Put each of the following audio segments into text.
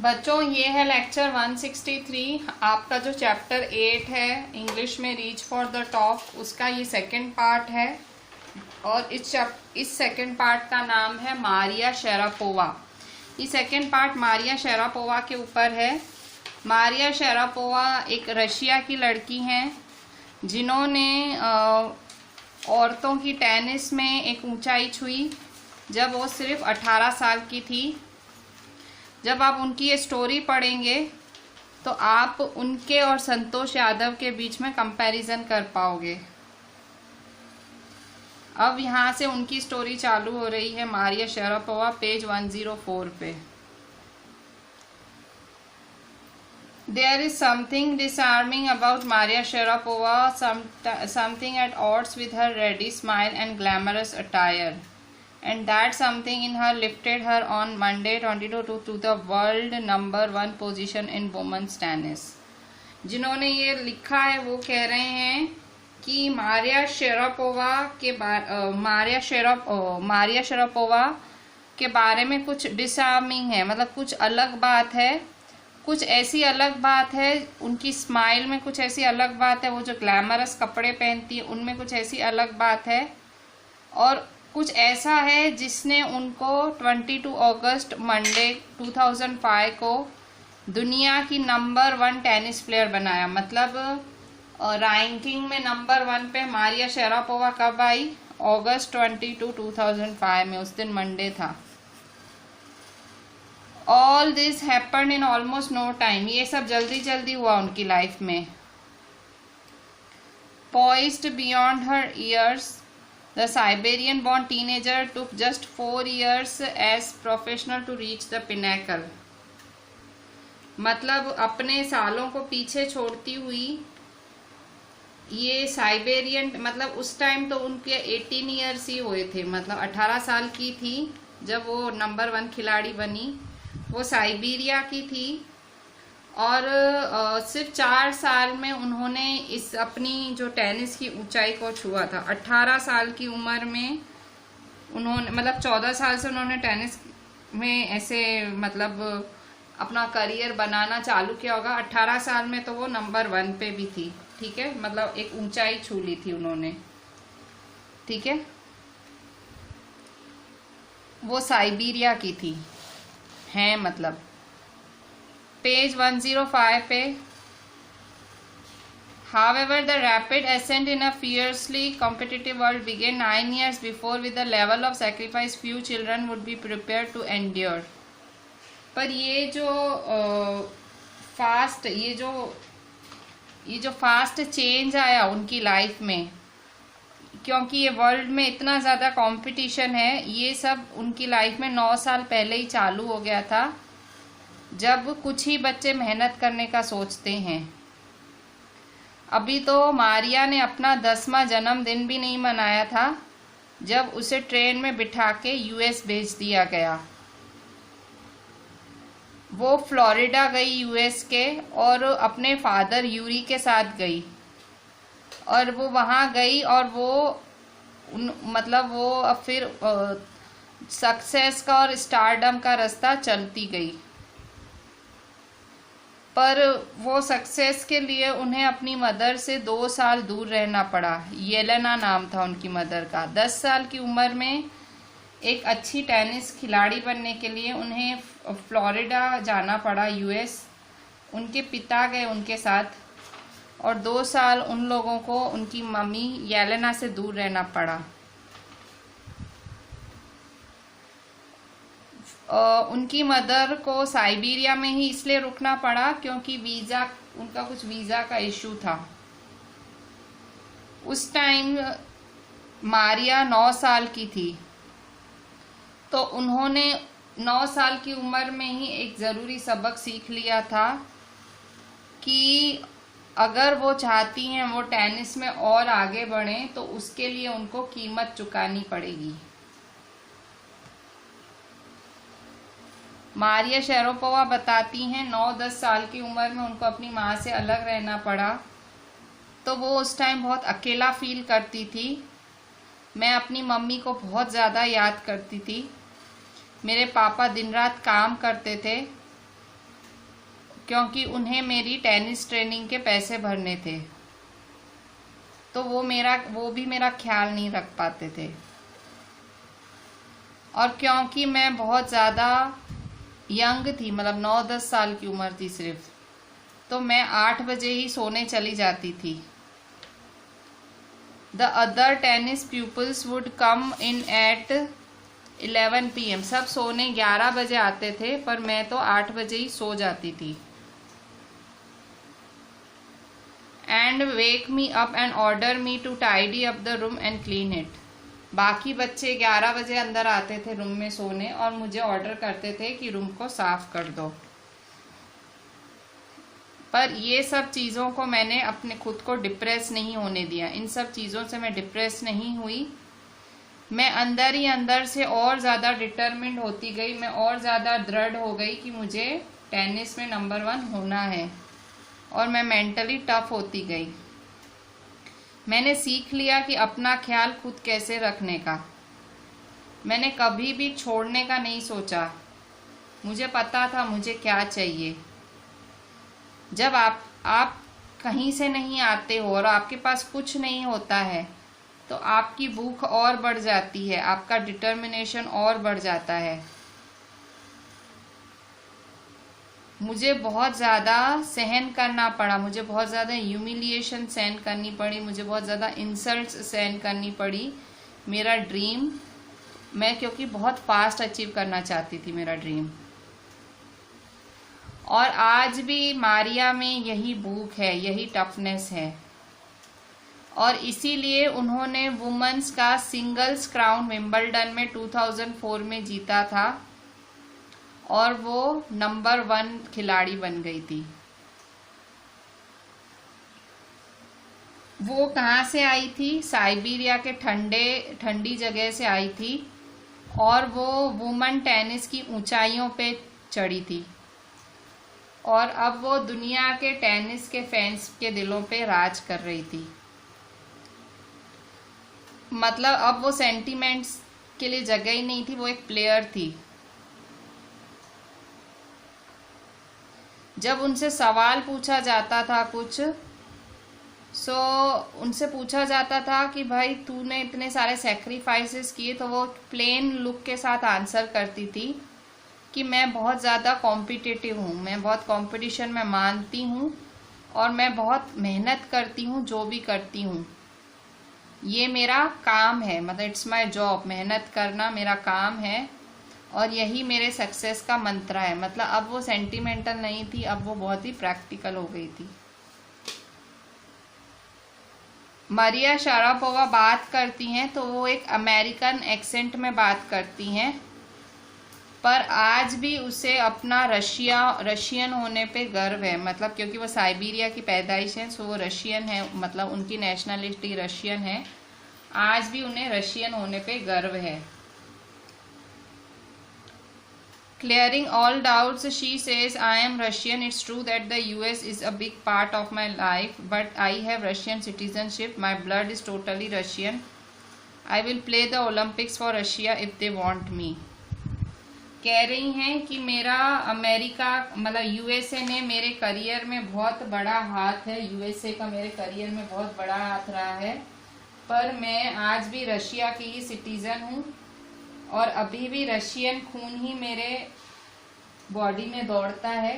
बच्चों ये है लेक्चर 163। आपका जो चैप्टर 8 है इंग्लिश में रीच फॉर द टॉप, उसका ये सेकंड पार्ट है। और इस सेकंड पार्ट का नाम है मारिया शेरापोवा। ये सेकंड पार्ट मारिया शेरापोवा के ऊपर है। मारिया शेरापोवा एक रशिया की लड़की हैं जिन्होंने औरतों की टेनिस में एक ऊंचाई छुई जब वो सिर्फ 18 साल की थी। जब आप उनकी ये स्टोरी पढ़ेंगे तो आप उनके और संतोष यादव के बीच में कंपैरिजन कर पाओगे। अब यहाँ से उनकी स्टोरी चालू हो रही है मारिया शेरापोवा, पेज 104 पे। There is something disarming about Maria Sharapova, something at odds with her ready smile and glamorous attire. And that something in her lifted her on Monday 22 to the world number 1 position in women's tennis. जिन्होंने ये लिखा है वो कह रहे हैं कि मारिया शेरापोवा के बारे में कुछ डिसआर्मिंग है, मतलब कुछ अलग बात है। कुछ ऐसी अलग बात है, उनकी स्माइल में कुछ ऐसी अलग बात है, वो जो ग्लैमरस कपड़े पहनती है उनमें कुछ ऐसी अलग बात है, और कुछ ऐसा है जिसने उनको 22 अगस्त मंडे 2005 को दुनिया की नंबर 1 टेनिस प्लेयर बनाया। मतलब रैंकिंग में नंबर 1 पे मारिया शेरापोवा कब आई? अगस्त 22, 2005 में। उस दिन मंडे था। All this happened in almost no time. ये सब जल्दी जल्दी हुआ उनकी लाइफ में। Poised beyond her years, the Siberian born teenager took just 4 years as professional to reach the pinnacle। मतलब अपने सालों को पीछे छोड़ती हुई ये साइबेरियन, मतलब उस टाइम तो उनके 18 ईयर्स ही हुए थे, मतलब 18 साल की थी जब वो नंबर 1 खिलाड़ी बनी। वो साइबेरिया की थी और सिर्फ 4 साल में उन्होंने इस अपनी जो टेनिस की ऊंचाई को छुआ था। 18 साल की उम्र में उन्होंने, मतलब 14 साल से उन्होंने टेनिस में ऐसे मतलब अपना करियर बनाना चालू किया होगा। 18 साल में तो वो नंबर 1 पे भी थी, ठीक है, मतलब एक ऊंचाई छू ली थी उन्होंने, ठीक है। वो साइबेरिया की थी हैं, मतलब पेज 105 पे। However, the rapid ascent in a fiercely competitive world began 9 years before with a level of sacrifice few children would be prepared to endure। पर ये जो फास्ट चेंज आया उनकी लाइफ में, क्योंकि ये वर्ल्ड में इतना ज़्यादा कंपटीशन है, ये सब उनकी लाइफ में 9 साल पहले ही चालू हो गया था, जब कुछ ही बच्चे मेहनत करने का सोचते हैं। अभी तो मारिया ने अपना 10वां जन्मदिन भी नहीं मनाया था जब उसे ट्रेन में बिठा के यूएस भेज दिया गया। वो फ्लोरिडा गई यूएस के, और अपने फादर यूरी के साथ गई, और वो वहाँ गई और वो मतलब वो अब फिर सक्सेस का और स्टारडम का रास्ता चलती गई। पर वो सक्सेस के लिए उन्हें अपनी मदर से 2 साल दूर रहना पड़ा। येलेना नाम था उनकी मदर का। 10 साल की उम्र में एक अच्छी टेनिस खिलाड़ी बनने के लिए उन्हें फ्लोरिडा जाना पड़ा, यूएस। उनके पिता गए उनके साथ, और 2 साल उन लोगों को उनकी मम्मी येलेना से दूर रहना पड़ा। उनकी मदर को साइबेरिया में ही इसलिए रुकना पड़ा क्योंकि उनका कुछ वीज़ा का इशू था। उस टाइम मारिया 9 साल की थी, तो उन्होंने 9 साल की उम्र में ही एक ज़रूरी सबक सीख लिया था कि अगर वो चाहती हैं वो टेनिस में और आगे बढ़ें तो उसके लिए उनको कीमत चुकानी पड़ेगी। मारिया शेरापोवा बताती हैं 9-10 साल की उम्र में उनको अपनी माँ से अलग रहना पड़ा, तो वो उस टाइम बहुत अकेला फील करती थी। मैं अपनी मम्मी को बहुत ज़्यादा याद करती थी। मेरे पापा दिन रात काम करते थे क्योंकि उन्हें मेरी टेनिस ट्रेनिंग के पैसे भरने थे, तो वो भी मेरा ख्याल नहीं रख पाते थे। और क्योंकि मैं बहुत ज़्यादा यंग थी, मतलब 9-10 साल की उम्र थी सिर्फ, तो मैं 8 बजे ही सोने चली जाती थी। The other tennis peoples would come in at 11 PM। सब सोने 11 बजे आते थे, पर मैं तो 8 बजे ही सो जाती थी। And wake me up and order me to tidy up the room and clean it. बाकी बच्चे 11 बजे अंदर आते थे रूम में सोने और मुझे ऑर्डर करते थे कि रूम को साफ कर दो। पर ये सब चीज़ों को मैंने अपने खुद को डिप्रेस नहीं होने दिया। इन सब चीज़ों से मैं डिप्रेस नहीं हुई। मैं अंदर ही अंदर से और ज़्यादा डिटरमिन्ड होती गई। मैं और ज़्यादा दृढ़ हो गई कि मुझे टेनिस में नंबर 1 होना है, और मैं मेंटली टफ होती गई। मैंने सीख लिया कि अपना ख्याल खुद कैसे रखने का। मैंने कभी भी छोड़ने का नहीं सोचा। मुझे पता था मुझे क्या चाहिए। जब आप कहीं से नहीं आते हो और आपके पास कुछ नहीं होता है, तो आपकी भूख और बढ़ जाती है, आपका डिटर्मिनेशन और बढ़ जाता है। मुझे बहुत ज़्यादा सहन करना पड़ा, मुझे बहुत ज़्यादा ह्यूमिलिएशन सहन करनी पड़ी, मुझे बहुत ज़्यादा इंसल्ट्स सहन करनी पड़ी। मेरा ड्रीम, मैं क्योंकि बहुत फास्ट अचीव करना चाहती थी मेरा ड्रीम। और आज भी मारिया में यही भूख है, यही टफनेस है। और इसीलिए उन्होंने वुमेन्स का सिंगल्स क्राउन विंबलडन में 2004 में जीता था, और वो नंबर 1 खिलाड़ी बन गई थी। वो कहाँ से आई थी? साइबेरिया के ठंडी जगह से आई थी, और वो वुमेन टेनिस की ऊंचाइयों पे चढ़ी थी। और अब वो दुनिया के टेनिस के फैंस के दिलों पे राज कर रही थी। मतलब अब वो सेंटिमेंट्स के लिए जगह ही नहीं थी, वो एक प्लेयर थी। जब उनसे सवाल पूछा जाता था कुछ, उनसे पूछा जाता था कि भाई तूने इतने सारे सेक्रीफाइसेस किए, तो वो प्लेन लुक के साथ आंसर करती थी कि मैं बहुत ज़्यादा कॉम्पिटिटिव हूँ, मैं बहुत कंपटीशन में मानती हूँ, और मैं बहुत मेहनत करती हूँ जो भी करती हूँ। ये मेरा काम है, मतलब इट्स माय जॉब, मेहनत करना मेरा काम है, और यही मेरे सक्सेस का मंत्र है। मतलब अब वो सेंटिमेंटल नहीं थी, अब वो बहुत ही प्रैक्टिकल हो गई थी। मारिया शारापोवा बात करती हैं तो वो एक अमेरिकन एक्सेंट में बात करती हैं, पर आज भी उसे अपना रशियन होने पे गर्व है। मतलब क्योंकि वो साइबेरिया की पैदाइश है, सो वो रशियन है, मतलब उनकी नेशनलिटी रशियन है। आज भी उन्हें रशियन होने पे गर्व है। Clearing all doubts, she says, I am Russian. It's true that the US is a big part of my life, but I have Russian citizenship. My blood is totally Russian. I will play the Olympics for Russia if they want me. कह रही हैं कि मेरा America, मतलब USA ने मेरे career में बहुत बड़ा हाथ है, यूएसए का मेरे करियर में बहुत बड़ा हाथ रहा है, पर मैं आज भी रशिया की ही सिटीज़न हूँ, और अभी भी रशियन खून ही मेरे बॉडी में दौड़ता है।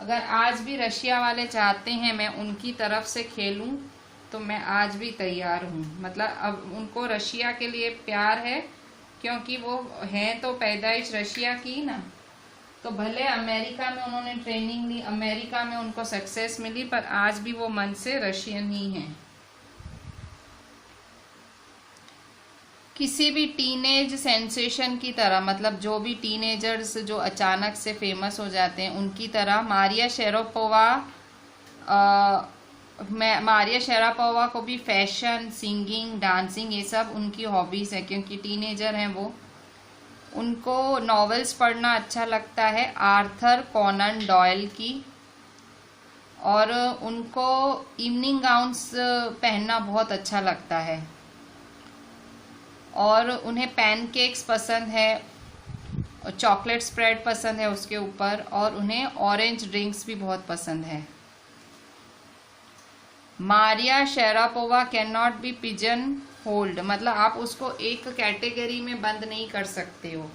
अगर आज भी रशिया वाले चाहते हैं मैं उनकी तरफ से खेलूं, तो मैं आज भी तैयार हूं। मतलब अब उनको रशिया के लिए प्यार है, क्योंकि वो हैं तो पैदाइश रशिया की ना। तो भले अमेरिका में उन्होंने ट्रेनिंग ली, अमेरिका में उनको सक्सेस मिली, पर आज भी वो मन से रशियन ही हैं। किसी भी टीनेज सेंसेशन की तरह, मतलब जो भी टीनेजर्स जो अचानक से फेमस हो जाते हैं, उनकी तरह मारिया शेरापोवा को भी फैशन, सिंगिंग, डांसिंग, ये सब उनकी हॉबीज़ है। क्योंकि टीनेजर हैं वो, उनको नॉवेल्स पढ़ना अच्छा लगता है, आर्थर कॉनन डॉयल की, और उनको इवनिंग गाउन्स पहनना बहुत अच्छा लगता है, और उन्हें पैनकेक्स पसंद है, चॉकलेट स्प्रेड पसंद है उसके ऊपर, और उन्हें ऑरेंज ड्रिंक्स भी बहुत पसंद है। Maria Sharapova can not be pigeonholed, मतलब आप उसको एक कैटेगरी में बंद नहीं कर सकते हो।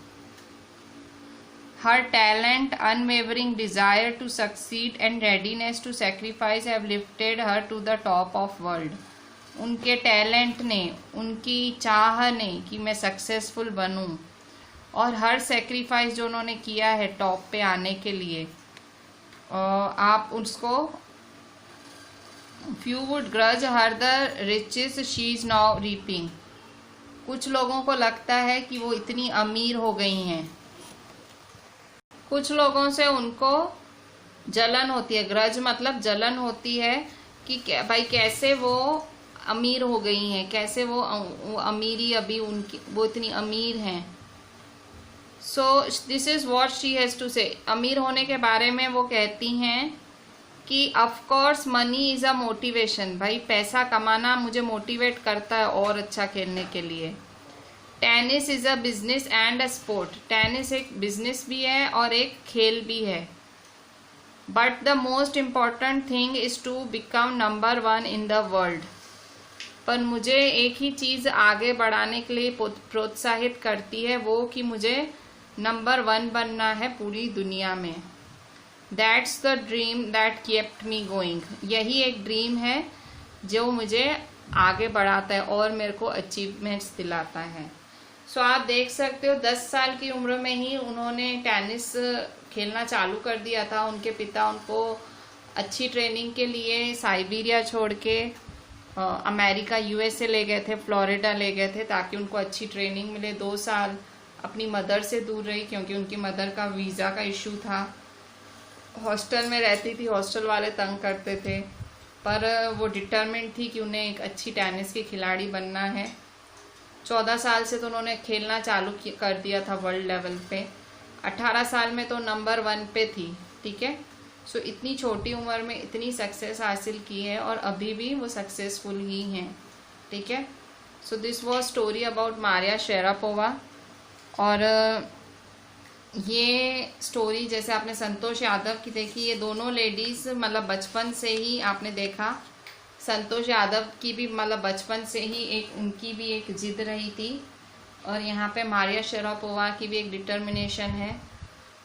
Her talent, unwavering desire to succeed and readiness to sacrifice have lifted her to the top of world. उनके टैलेंट ने, उनकी चाह ने कि मैं सक्सेसफुल बनूं, और हर सेक्रीफाइस जो उन्होंने किया है टॉप पे आने के लिए, आप उसको few would grudge her the riches she is now reaping. कुछ लोगों को लगता है कि वो इतनी अमीर हो गई हैं, कुछ लोगों से उनको जलन होती है। ग्रज मतलब जलन होती है कि भाई कैसे वो अमीर हो गई हैं, कैसे वो अमीरी अभी उनकी, वो इतनी अमीर हैं। So this is what she has to say. अमीर होने के बारे में वो कहती हैं कि of course money is a motivation, भाई पैसा कमाना मुझे मोटिवेट करता है और अच्छा खेलने के लिए। Tennis is a business and a sport, tennis एक बिजनेस भी है और एक खेल भी है। But the most important thing is to become number 1 in the world. पर मुझे एक ही चीज आगे बढ़ाने के लिए प्रोत्साहित करती है, वो कि मुझे नंबर 1 बनना है पूरी दुनिया में। That's the dream that kept me going, यही एक ड्रीम है जो मुझे आगे बढ़ाता है और मेरे को अचीवमेंट्स दिलाता है। सो आप देख सकते हो 10 साल की उम्र में ही उन्होंने टेनिस खेलना चालू कर दिया था। उनके पिता उनको अच्छी ट्रेनिंग के लिए साइबेरिया छोड़ के अमेरिका यूएसए ले गए थे, फ्लोरिडा ले गए थे, ताकि उनको अच्छी ट्रेनिंग मिले। 2 साल अपनी मदर से दूर रही क्योंकि उनकी मदर का वीज़ा का इशू था। हॉस्टल में रहती थी, हॉस्टल वाले तंग करते थे, पर वो डिटरमिन्ड थी कि उन्हें एक अच्छी टेनिस की खिलाड़ी बनना है। 14 साल से तो उन्होंने खेलना चालू कर दिया था वर्ल्ड लेवल पे। 18 साल में तो नंबर 1 पे थी, ठीक है। सो इतनी छोटी उम्र में इतनी सक्सेस हासिल की है और अभी भी वो सक्सेसफुल ही हैं, ठीक है। So this was story about Maria Sharapova. और ये स्टोरी जैसे आपने संतोष यादव की देखी, ये दोनों लेडीज़ मतलब बचपन से ही आपने देखा। संतोष यादव की भी मतलब बचपन से ही एक उनकी भी एक जिद रही थी, और यहाँ पे मारिया शेरापोवा की भी एक डिटर्मिनेशन है।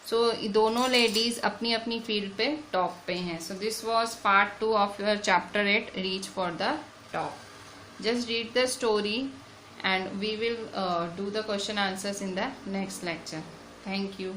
सो दोनों लेडीज़ अपनी अपनी फील्ड पे टॉप पे हैं। So this was part 2 of your chapter 8 reach for the top. Just read the story and we will do the question answers in the next lecture. Thank you.